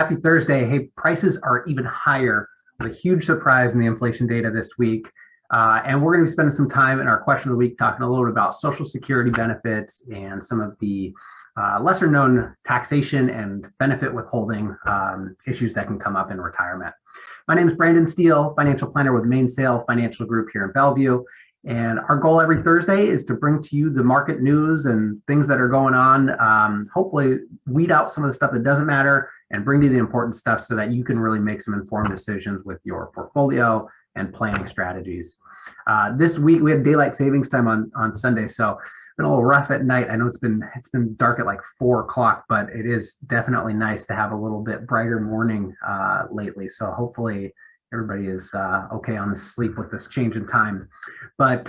Happy Thursday. Hey, prices are even higher with a huge surprise in the inflation data this week. And we're going to be spending some time in our question of the week talking a little bit about Social Security benefits and some of the lesser known taxation and benefit withholding issues that can come up in retirement. My name is Brandon Steele, financial planner with Mainsail Financial Group here in Bellevue. And our goal every Thursday is to bring to you the market news and things that are going on. Hopefully weed out some of the stuff that doesn't matter and bring you the important stuff so that you can really make some informed decisions with your portfolio and planning strategies. This week we had daylight savings time on Sunday, so it's been a little rough at night. I know it's been dark at like 4 o'clock, but it is definitely nice to have a little bit brighter morning lately. So hopefully everybody is okay on the sleep with this change in time. But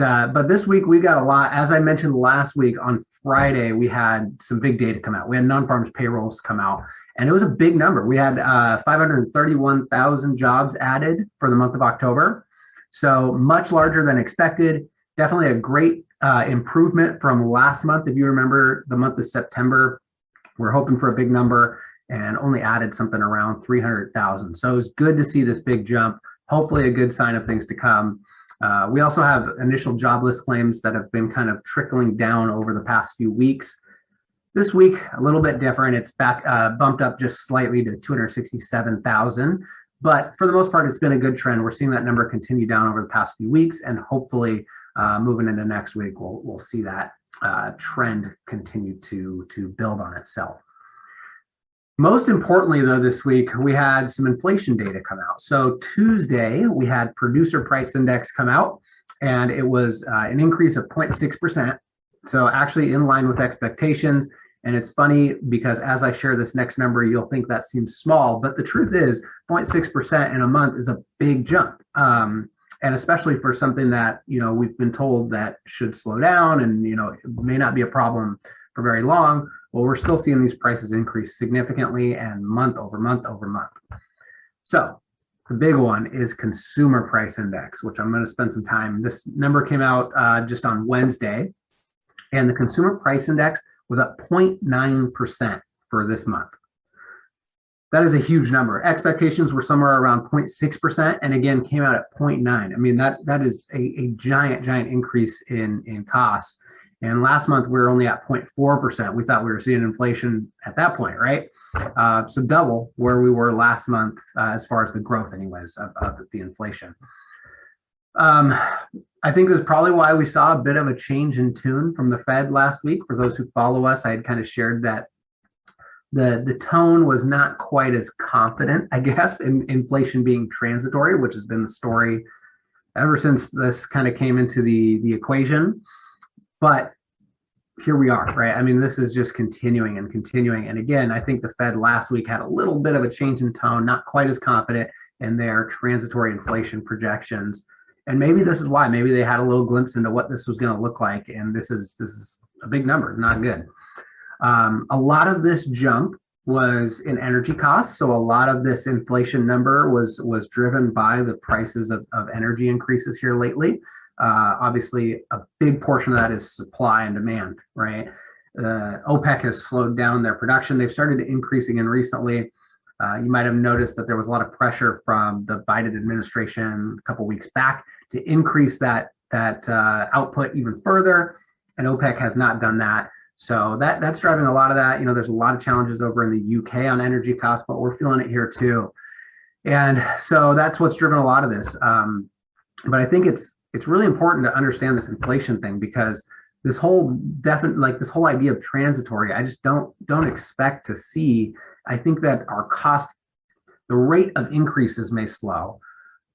this week we got a lot. As I mentioned last week, on Friday, we had some big data come out. We had non-farms payrolls come out, and it was a big number. We had 531,000 jobs added for the month of October. So much larger than expected. Definitely a great improvement from last month. If you remember the month of September, we're hoping for a big number and only added something around 300,000. So it's good to see this big jump, hopefully a good sign of things to come. We also have initial jobless claims that have been kind of trickling down over the past few weeks. This week, a little bit different. It's back bumped up just slightly to 267,000. But for the most part, it's been a good trend. We're seeing that number continue down over the past few weeks, and hopefully moving into next week, we'll see that trend continue to build on itself. Most importantly, though, this week, we had some inflation data come out. So Tuesday, we had producer price index come out, and it was an increase of 0.6%. So actually in line with expectations. And it's funny because as I share this next number, you'll think that seems small, but the truth is 0.6% in a month is a big jump. And especially for something that, we've been told that should slow down and, it may not be a problem for very long. Well, we're still seeing these prices increase significantly and month over month over month. So the big one is consumer price index, which I'm going to spend some time. This number came out just on Wednesday, and the consumer price index was up 0.9% for this month. That is a huge number. Expectations were somewhere around 0.6%, and again came out at 0.9. I mean, that is a giant increase in costs. And last month we were only at 0.4%. We thought we were seeing inflation at that point, right? So double where we were last month as far as the growth, anyways, of the inflation. I think this is probably why we saw a bit of a change in tune from the Fed last week. For those who follow us, I had kind of shared that the tone was not quite as confident, I guess, in inflation being transitory, which has been the story ever since this kind of came into the equation. But here we are, right? I mean, this is just continuing. And again, I think the Fed last week had a little bit of a change in tone, not quite as confident in their transitory inflation projections. And maybe this is why. Maybe they had a little glimpse into what this was going to look like. And this is a big number, not good. A lot of this jump was in energy costs. So a lot of this inflation number was driven by the prices of energy increases here lately. Obviously, a big portion of that is supply and demand, right? OPEC has slowed down their production. They've started increasing in recently. You might have noticed that there was a lot of pressure from the Biden administration a couple weeks back to increase that output even further, and OPEC has not done that. So that's driving a lot of that. There's a lot of challenges over in the UK on energy costs, but we're feeling it here too. And so that's what's driven a lot of this. But I think it's really important to understand this inflation thing, because this whole idea of transitory, I just don't expect to see. I think that the rate of increases may slow,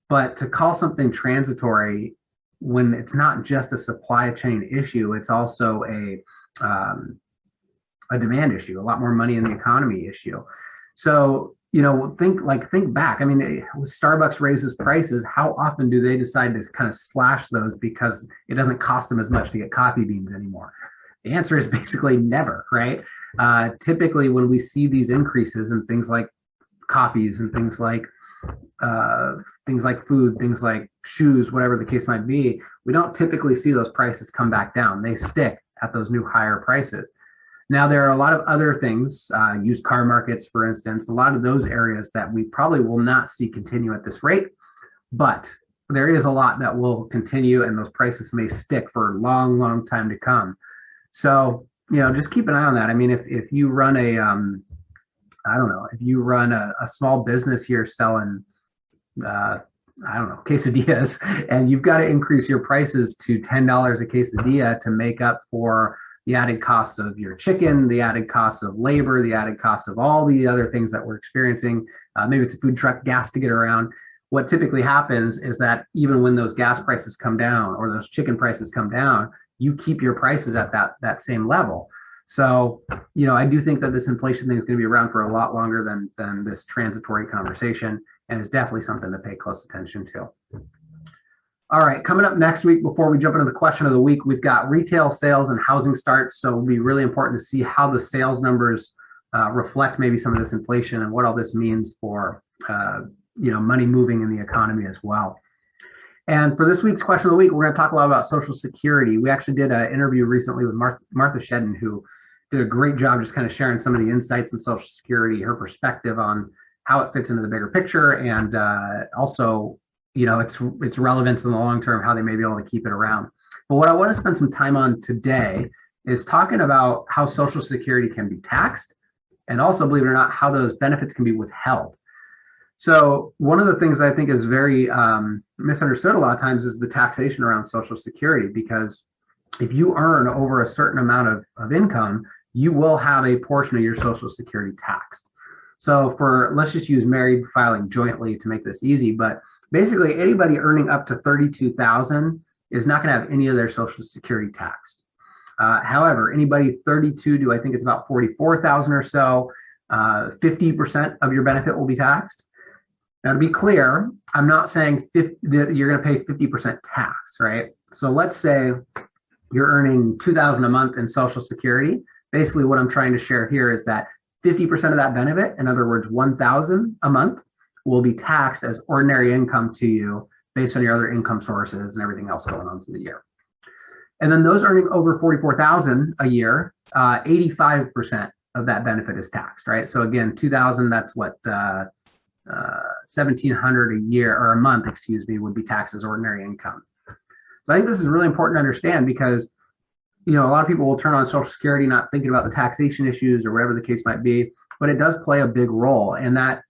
but to call something transitory when it's not just a supply chain issue, it's also a demand issue, a lot more money in the economy issue. So, think back. I mean, when Starbucks raises prices, how often do they decide to kind of slash those because it doesn't cost them as much to get coffee beans anymore? The answer is basically never, right? Typically, when we see these increases in things like coffees and things like food, things like shoes, whatever the case might be, we don't typically see those prices come back down. They stick at those new higher prices. Now, there are a lot of other things, used car markets, for instance, a lot of those areas that we probably will not see continue at this rate, but there is a lot that will continue, and those prices may stick for a long, long time to come. So, just keep an eye on that. I mean, if you run I don't know, if you run a small business here selling, quesadillas, and you've got to increase your prices to $10 a quesadilla to make up for the added costs of your chicken, the added costs of labor, the added costs of all the other things that we're experiencing. Maybe it's a food truck, gas to get around. What typically happens is that even when those gas prices come down or those chicken prices come down, you keep your prices at that same level. So, I do think that this inflation thing is going to be around for a lot longer than this transitory conversation, and it's definitely something to pay close attention to. All right, coming up next week, before we jump into the question of the week, we've got retail sales and housing starts. So it'll be really important to see how the sales numbers reflect maybe some of this inflation and what all this means for money moving in the economy as well. And for this week's question of the week, we're going to talk a lot about Social Security. We actually did an interview recently with Martha Shedden, who did a great job just kind of sharing some of the insights in Social Security, her perspective on how it fits into the bigger picture, and also its relevance in the long term, how they may be able to keep it around. But what I want to spend some time on today is talking about how Social Security can be taxed, and also, believe it or not, how those benefits can be withheld. So one of the things I think is very misunderstood a lot of times is the taxation around Social Security, because if you earn over a certain amount of income, you will have a portion of your Social Security taxed. So let's just use married filing jointly to make this easy, but basically anybody earning up to $32,000 is not going to have any of their Social Security taxed. However, anybody 32 to, I think it's about 44,000 or so, 50% of your benefit will be taxed. Now, to be clear, I'm not saying that you're going to pay 50% tax, right? So let's say you're earning $2,000 a month in Social Security. Basically, what I'm trying to share here is that 50% of that benefit, in other words, $1,000 a month, will be taxed as ordinary income to you based on your other income sources and everything else going on through the year. And then those earning over $44,000 a year, 85% of that benefit is taxed, right? So again, $2,000, that's what $1,700 a year or a month, would be taxed as ordinary income. So I think this is really important to understand, because a lot of people will turn on Social Security not thinking about the taxation issues or whatever the case might be, but it does play a big role. And that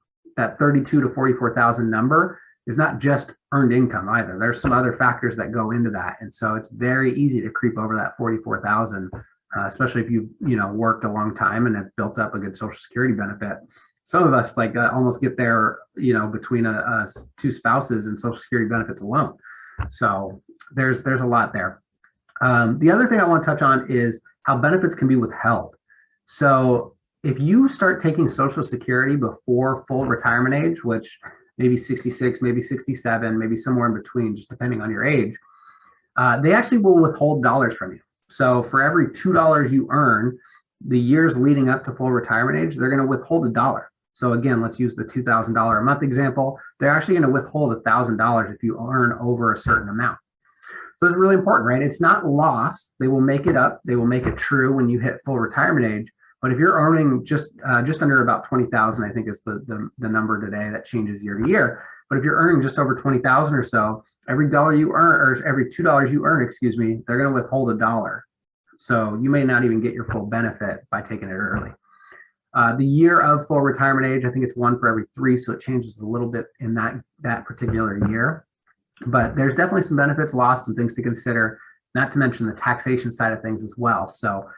32 to 44,000 number is not just earned income either. There's some other factors that go into that, and so it's very easy to creep over that 44,000, especially if you've worked a long time and have built up a good Social Security benefit. Some of us almost get there, between two spouses and Social Security benefits alone. So there's a lot there. The other thing I want to touch on is how benefits can be withheld. So if you start taking Social Security before full retirement age, which maybe 66, maybe 67, maybe somewhere in between, just depending on your age, they actually will withhold dollars from you. So for every $2 you earn, the years leading up to full retirement age, they're going to withhold $1. So again, let's use the $2,000 a month example. They're actually going to withhold $1,000 if you earn over a certain amount. So it's really important, right? It's not lost. They will make it up. They will make it true when you hit full retirement age. But if you're earning just under about 20,000, I think is the number today, that changes year to year. But if you're earning just over 20,000 or so, every $1 you earn, or every $2 you earn, they're going to withhold $1. So you may not even get your full benefit by taking it early. The year of full retirement age, I think it's 1 for every 3, so it changes a little bit in that particular year. But there's definitely some benefits lost, some things to consider, not to mention the taxation side of things as well. So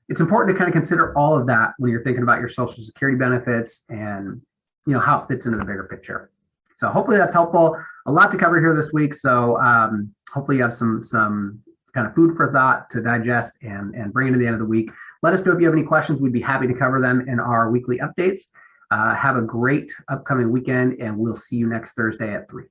it's important to kind of consider all of that when you're thinking about your Social Security benefits and how it fits into the bigger picture. So hopefully that's helpful. A lot to cover here this week. So hopefully you have some kind of food for thought to digest and bring into the end of the week. Let us know if you have any questions. We'd be happy to cover them in our weekly updates. Have a great upcoming weekend, and we'll see you next Thursday at 3.